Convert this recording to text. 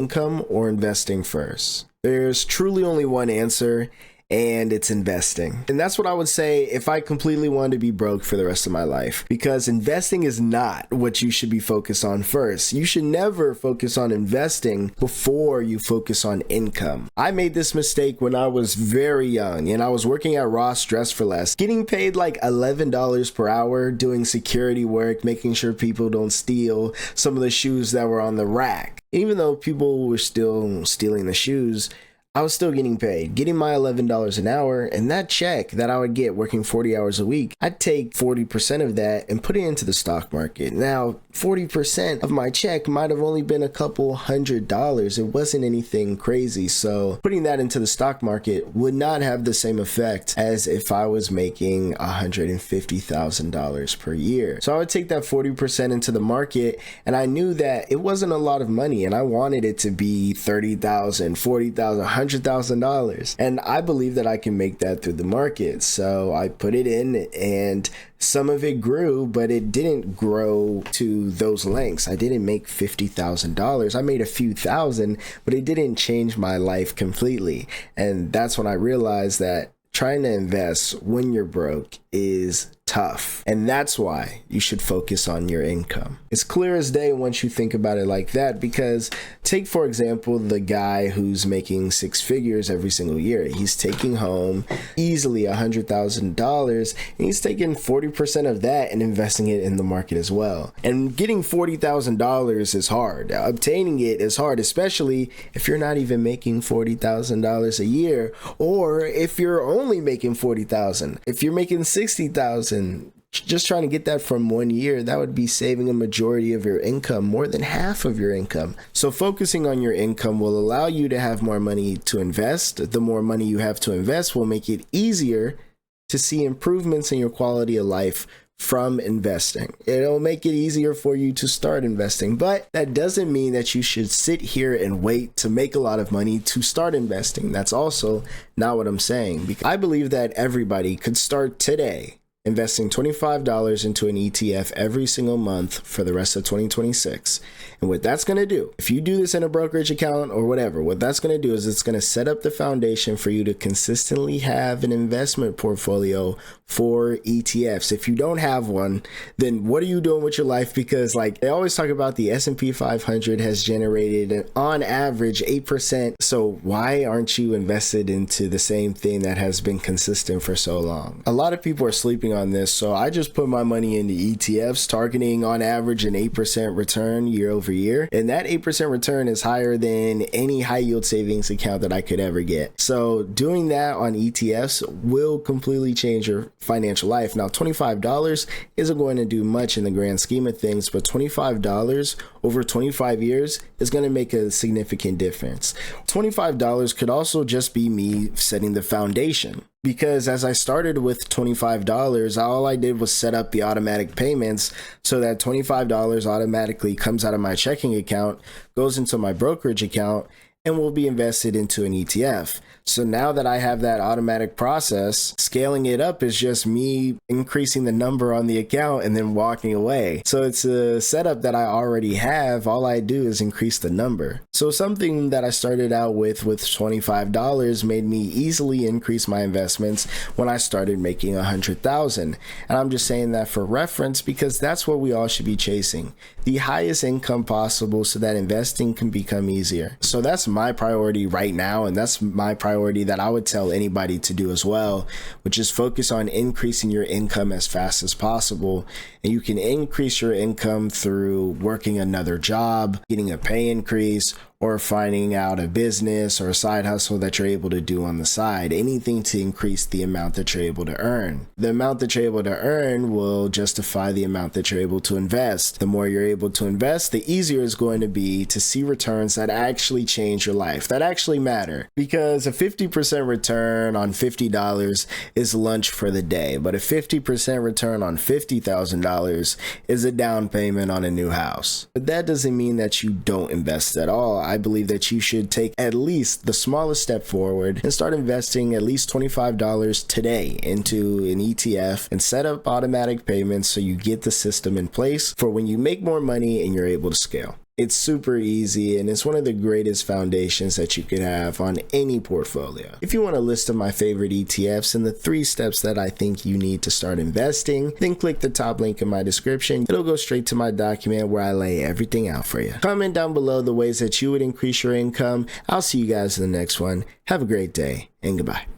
income or investing first? There's truly only one answer, and it's investing. And that's what I would say if I completely wanted to be broke for the rest of my life, because investing is not what you should be focused on first. You should never focus on investing before you focus on income. I made this mistake when I was very young and I was working at Ross Dress for Less, getting paid like $11 per hour, doing security work, making sure people don't steal some of the shoes that were on the rack. Even though people were still stealing the shoes, I was still getting paid, getting my $11 an hour, and that check that I would get working 40 hours a week, I'd take 40% of that and put it into the stock market. Now, 40% of my check might have only been a couple $100. It wasn't anything crazy. So putting that into the stock market would not have the same effect as if I was making $150,000 per year. So I would take that 40% into the market, and I knew that it wasn't a lot of money, and I wanted it to be $30,000, $40,000, $100,000. And I believe that I can make that through the market. So I put it in, and some of it grew, but it didn't grow to those lengths. I didn't make $50,000. I made a few thousand, but it didn't change my life completely. And that's when I realized that trying to invest when you're broke is tough. And that's why you should focus on your income. It's clear as day once you think about it like that, because take, for example, the guy who's making six figures every single year. He's taking home easily $100,000, and he's taking 40% of that and investing it in the market as well. And getting $40,000 is hard. Obtaining it is hard, especially if you're not even making $40,000 a year, or if you're only making $40,000. If you're making $60,000, just trying to get that from 1 year, that would be saving a majority of your income, more than half of your income. So focusing on your income will allow you to have more money to invest. The more money you have to invest will make it easier to see improvements in your quality of life from investing. It'll make it easier for you to start investing, but that doesn't mean that you should sit here and wait to make a lot of money to start investing. That's also not what I'm saying, because I believe that everybody could start today investing $25 into an ETF every single month for the rest of 2026. And what that's going to do, if you do this in a brokerage account or whatever, what that's going to do is it's going to set up the foundation for you to consistently have an investment portfolio for ETFs. If you don't have one, then what are you doing with your life? Because like they always talk about, the S&P 500 has generated on average 8%. So why aren't you invested into the same thing that has been consistent for so long? A lot of people are sleeping on this. So I just put my money into ETFs, targeting on average an 8% return year over year. And that 8% return is higher than any high yield savings account that I could ever get. So doing that on ETFs will completely change your financial life. Now, $25 isn't going to do much in the grand scheme of things, but $25 over 25 years is going to make a significant difference. $25 could also just be me setting the foundation. Because as I started with $25, all I did was set up the automatic payments so that $25 automatically comes out of my checking account, goes into my brokerage account, and will be invested into an ETF. So now that I have that automatic process, scaling it up is just me increasing the number on the account and then walking away. So it's a setup that I already have. All I do is increase the number. So something that I started out with $25 made me easily increase my investments when I started making $100,000. And I'm just saying that for reference, because that's what we all should be chasing, the highest income possible, so that investing can become easier. So that's my priority right now, and that's my priority that I would tell anybody to do as well, which is focus on increasing your income as fast as possible. And you can increase your income through working another job, getting a pay increase, or finding out a business or a side hustle that you're able to do on the side. Anything to increase the amount that you're able to earn. The amount that you're able to earn will justify the amount that you're able to invest. The more you're able to invest, the easier it's going to be to see returns that actually change your life, that actually matter. Because a 50% return on $50 is lunch for the day, but a 50% return on $50,000 is a down payment on a new house. But that doesn't mean that you don't invest at all. I believe that you should take at least the smallest step forward and start investing at least $25 today into an ETF and set up automatic payments so you get the system in place for when you make more money and you're able to scale. It's super easy and it's one of the greatest foundations that you could have on any portfolio. If you want a list of my favorite ETFs and the 3 steps that I think you need to start investing, then click the top link in my description. It'll go straight to my document where I lay everything out for you. Comment down below the ways that you would increase your income. I'll see you guys in the next one. Have a great day and goodbye.